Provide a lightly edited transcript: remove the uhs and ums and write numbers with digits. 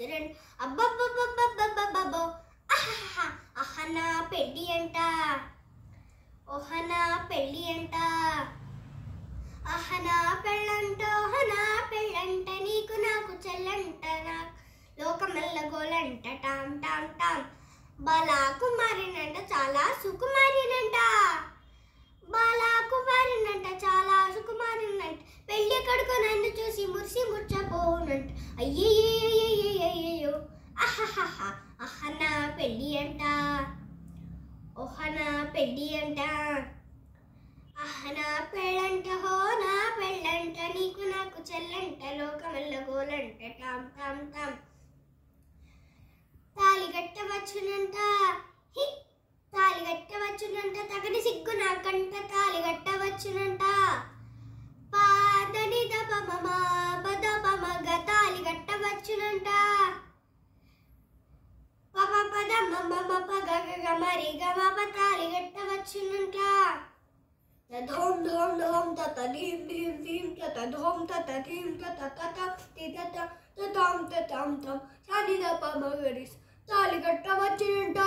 వచ్చారండి. అబ్బబ్బబ్బబ్బబ్బబ్బబ్బో అహనా పెళ్ళి అంట, ఓహనా పెళ్ళి అంట, అహనా పెళ్ళంట, ఓహనా పెళ్ళంట, నీకు నాకు చెల్లంట, లోకమల్ల గోలంట, టామ్ టామ్ టామ్. బాలాకుమారినంట చాలా సుకుమారినంట, బాలాకుమారినంట చాలా సుకుమారినంట, పెళ్ళి కొడుకు నన్ను చూసి మురిసి ముచ్చపోనంట. అయ్యయ్యో అహహహ అహనా పెళ్ళి అంట, ఓహనా పెళ్ళి అంట, అహనా పెళ్ళంట, హోనా పెళ్ళంట, నీకు నాకు చెల్లంట, లోకమల్ల గోలంట, టామ్ టామ్ టామ్. తాళి కట్టవచ్చునంట, తాళి కట్టవచ్చునంట, తగని సిగ్గు నాకంట, తాళి కట్టవచ్చునంట, పాదని దపమమ పదపమగ తాళి కట్టవచ్చునంట, పప పద మమ పగ మరి గమ తాళి కట్టవచ్చునంట. ధోం ధోం ధోం తత ధీం ధీం ధీం తత ధోం తత ధీం తత తత తితత తతాం తతాం తం సాని దప మగరిస్ తాళి కట్టవచ్చునంట.